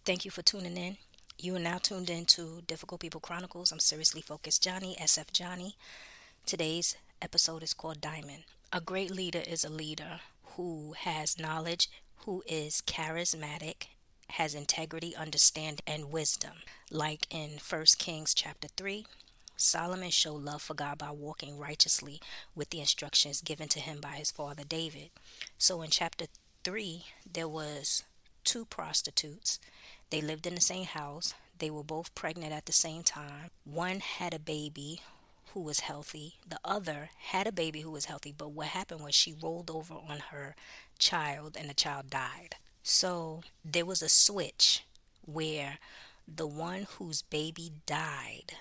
Thank you for tuning in. You are now tuned in to Difficult People Chronicles. I'm Seriously Focused Johnnie, SF Johnnie. Today's episode is called Diamond. A great leader is a leader who has knowledge, who is charismatic, has integrity, understanding, and wisdom. Like in 1 Kings chapter 3, Solomon showed love for God by walking righteously with the instructions given to him by his father David. So in chapter 3, there was two prostitutes. They lived in the same house. They were both pregnant at the same time. One had a baby who was healthy. The other had a baby who was healthy, but what happened was she rolled over on her child and the child died. So there was a switch where the one whose baby died,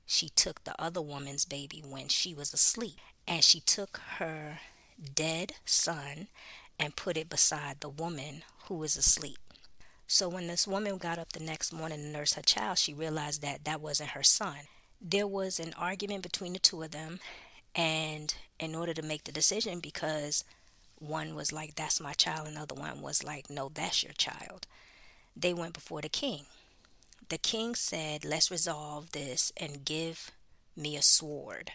she took the other woman's baby when she was asleep, and she took her dead son and put it beside the woman who was asleep. So when this woman got up the next morning to nurse her child, she realized that that wasn't her son. There was an argument between the two of them, and in order to make the decision, because one was like, that's my child, and the other one was like, no, that's your child, they went before the king. The king said, let's resolve this and give me a sword,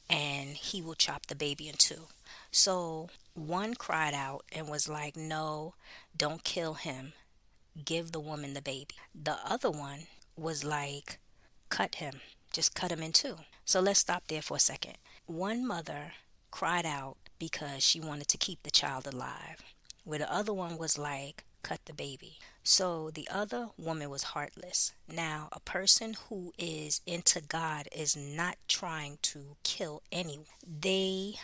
and he will chop the baby in two. So one cried out and was like, no, don't kill him, give the woman the baby. The other one was like, cut him, just cut him in two. So let's stop there for a second. One mother cried out because she wanted to keep the child alive, where the other one was like, cut the baby. So the other woman was heartless. Now, a person who is into God is not trying to kill anyone. They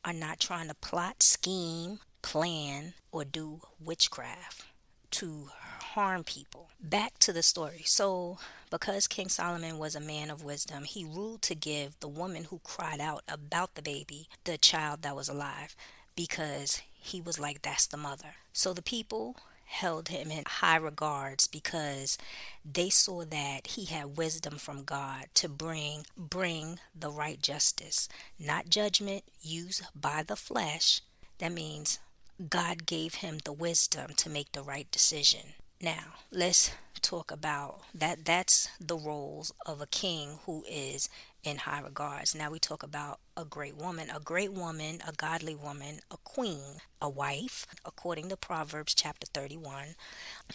are not trying to plot, scheme, plan, or do witchcraft to harm people. Back to the story. So, because King Solomon was a man of wisdom, he ruled to give the woman who cried out about the baby the child that was alive, because he was like, that's the mother. So the people held him in high regards because they saw that he had wisdom from God to bring the right justice, not judgment used by the flesh. That means God gave him the wisdom to make the right decision. Now, let's talk about that. That's the roles of a king who is in high regards. Now we talk about a great woman. A great woman, a godly woman, a queen, a wife, according to Proverbs chapter 31,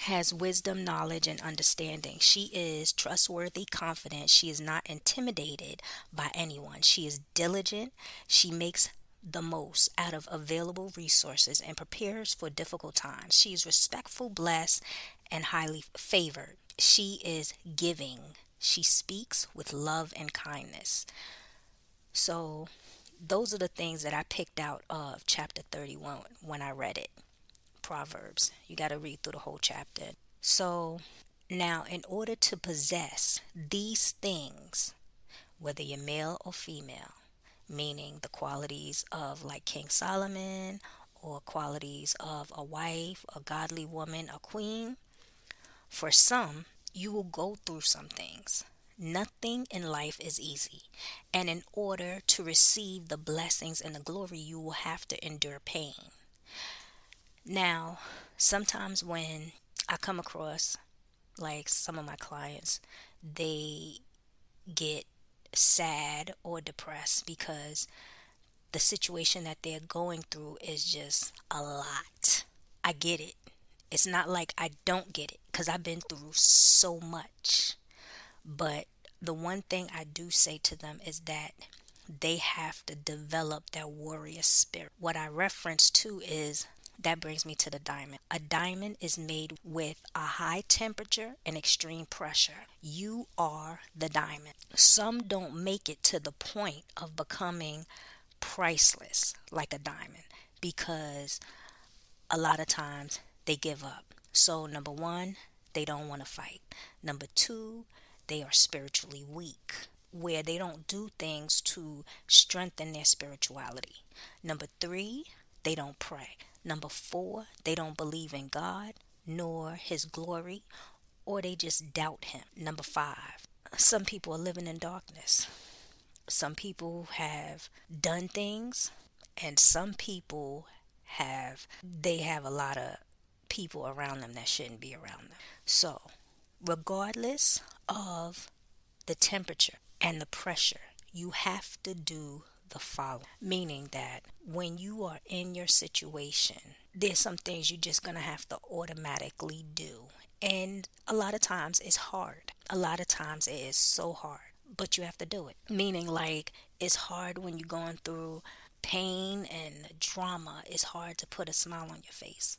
has wisdom, knowledge, and understanding. She is trustworthy, confident. She is not intimidated by anyone. She is diligent. She makes the most out of available resources and prepares for difficult times. She is respectful, blessed, and highly favored. She is giving. She speaks with love and kindness. So, those are the things that I picked out of chapter 31 when I read it. Proverbs. You got to read through the whole chapter. So, now in order to possess these things, whether you're male or female, meaning the qualities of like King Solomon, or qualities of a wife, a godly woman, a queen, for some, you will go through some things. Nothing in life is easy. And in order to receive the blessings and the glory, you will have to endure pain. Now, sometimes when I come across like some of my clients, they get sad or depressed because the situation that they're going through is just a lot. I get it. It's not like I don't get it, because I've been through so much. But the one thing I do say to them is that they have to develop their warrior spirit. What I reference to is, that brings me to the diamond. A diamond is made with a high temperature and extreme pressure. You are the diamond. Some don't make it to the point of becoming priceless like a diamond, because a lot of times they give up. So, number one, they don't want to fight. Number two, they are spiritually weak, where they don't do things to strengthen their spirituality. Number three, they don't pray. Number four, they don't believe in God nor His glory, or they just doubt Him. Number five, some people are living in darkness. Some people have done things, and some people have a lot of people around them that shouldn't be around them. So, regardless of the temperature and the pressure, you have to do the following. Meaning that when you are in your situation, there's some things you're just going to have to automatically do. And a lot of times it's hard. A lot of times it is so hard, but you have to do it. Meaning, like, it's hard when you're going through pain and drama. It's hard to put a smile on your face.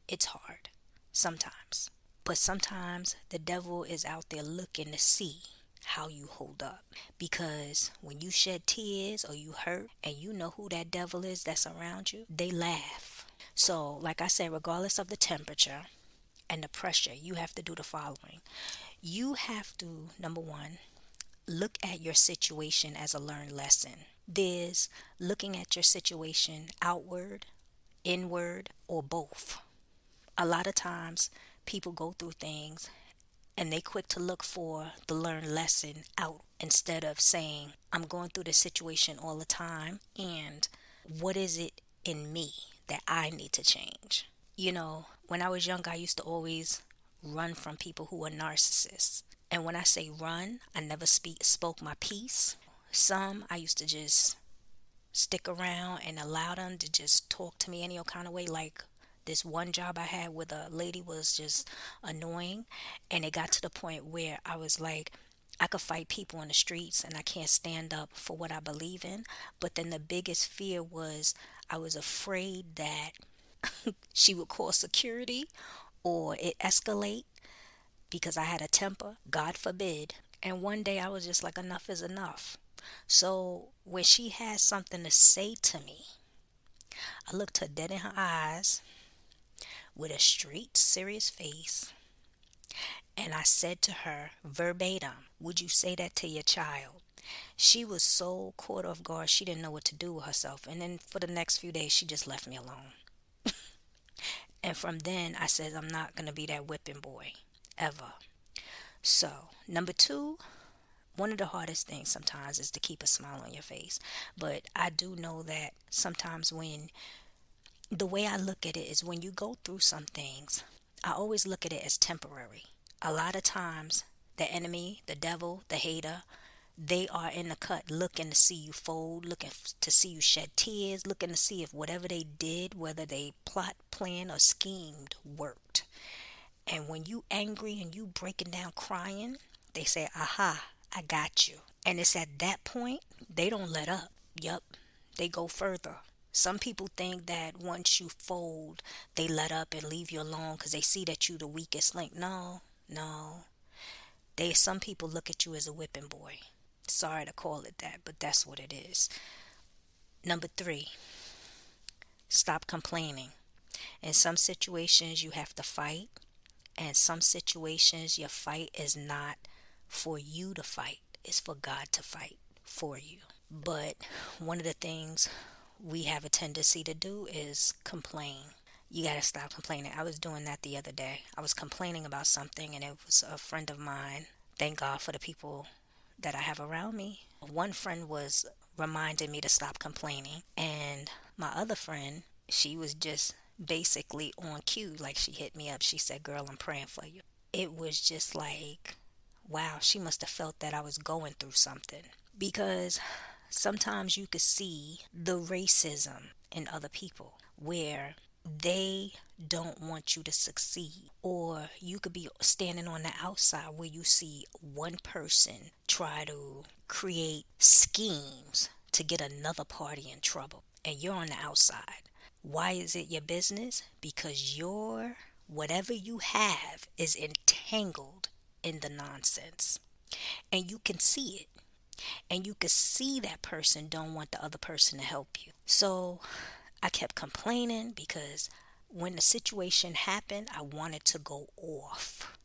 It's hard sometimes. But sometimes the devil is out there looking to see how you hold up. Because when you shed tears or you hurt and you know who that devil is that's around you, they laugh. So, like I said, regardless of the temperature and the pressure, you have to do the following. You have to, number one, look at your situation as a learned lesson. There's looking at your situation outward, inward, or both. A lot of times people go through things and they quick to look for the learned lesson out instead of saying, I'm going through this situation all the time, and what is it in me that I need to change? When I was young, I used to always run from people who were narcissists. And when I say run, I never spoke my piece. Some I used to just stick around and allow them to just talk to me any old kind of way. Like this one job I had with a lady was just annoying, and it got to the point where I was like, I could fight people on the streets and I can't stand up for what I believe in. But then the biggest fear was I was afraid that she would call security or it escalate because I had a temper, God forbid. And one day I was just like, enough is enough. So when she had something to say to me, I looked her dead in her eyes with a straight, serious face, and I said to her verbatim, would you say that to your child? She was so caught off guard, she didn't know what to do with herself. And then for the next few days, she just left me alone. And from then, I said, I'm not going to be that whipping boy, ever. So, number two, one of the hardest things sometimes is to keep a smile on your face. But I do know that sometimes the way I look at it is when you go through some things, I always look at it as temporary. A lot of times, the enemy, the devil, the hater, they are in the cut looking to see you fold, looking to see you shed tears, looking to see if whatever they did, whether they plot, plan, or schemed, worked. And when you angry and you breaking down crying, they say, aha, I got you. And it's at that point, they don't let up. Yup, they go further. Some people think that once you fold, they let up and leave you alone because they see that you the weakest link. No. Some people look at you as a whipping boy. Sorry to call it that, but that's what it is. Number three, stop complaining. In some situations, you have to fight. And some situations, your fight is not for you to fight. It's for God to fight for you. But one of the things we have a tendency to do is complain. You got to stop complaining. I was doing that the other day. I was complaining about something, and it was a friend of mine. Thank God for the people that I have around me. One friend was reminding me to stop complaining, and my other friend, she was just basically on cue. Like, she hit me up. She said, girl, I'm praying for you. It was just like, wow, she must have felt that I was going through something. Because sometimes you could see the racism in other people where they don't want you to succeed. Or you could be standing on the outside where you see one person try to create schemes to get another party in trouble, and you're on the outside. Why is it your business? Because whatever you have is entangled in the nonsense. And you can see it. And you can see that person don't want the other person to help you. So I kept complaining because when the situation happened, I wanted to go off.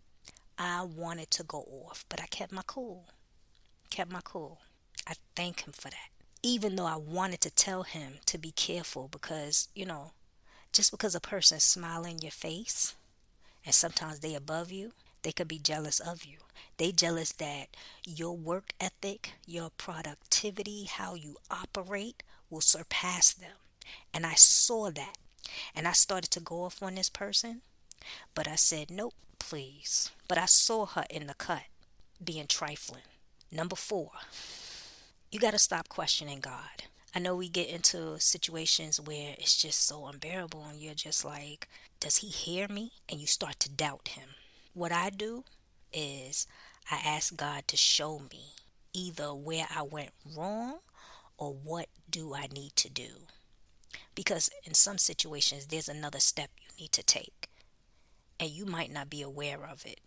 But I kept my cool. I thank him for that. Even though I wanted to tell him to be careful because, just because a person's smiling in your face and sometimes they above you, they could be jealous of you. They jealous that your work ethic, your productivity, how you operate will surpass them. And I saw that. And I started to go off on this person, but I said, nope, please. But I saw her in the cut being trifling. Number four, you got to stop questioning God. I know we get into situations where it's just so unbearable and you're just like, does he hear me? And you start to doubt him. What I do is I ask God to show me either where I went wrong or what do I need to do. Because in some situations, there's another step you need to take, and you might not be aware of it.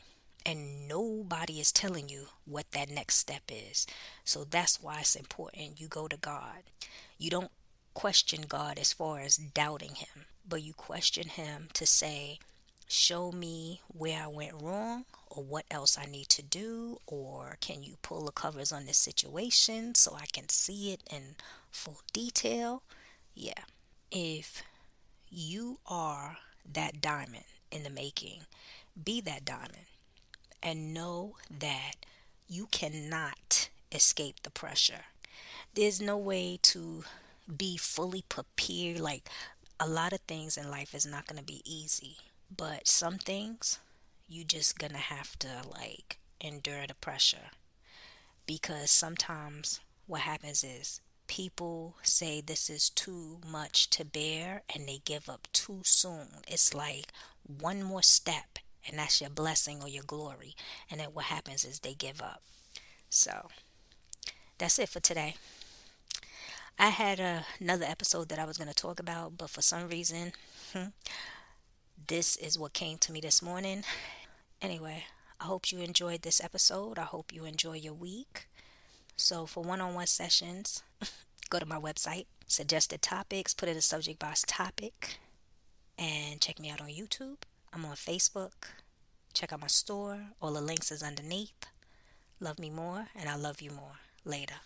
And nobody is telling you what that next step is. So that's why it's important you go to God. You don't question God as far as doubting him, but you question him to say, show me where I went wrong or what else I need to do, or can you pull the covers on this situation so I can see it in full detail? Yeah. If you are that diamond in the making, be that diamond and know that you cannot escape the pressure. There's no way to be fully prepared. Like, a lot of things in life is not going to be easy, but some things you just gonna have to like endure the pressure, because sometimes what happens is people say this is too much to bear and they give up too soon. It's like one more step and that's your blessing or your glory. And then what happens is they give up. So that's it for today. I had another episode that I was going to talk about, but for some reason, this is what came to me this morning. Anyway, I hope you enjoyed this episode. I hope you enjoy your week. So for one-on-one sessions, go to my website, suggested topics, put in the subject box topic, and check me out on YouTube. I'm on Facebook. Check out my store. All the links is underneath. Love me more, and I love you more. Later.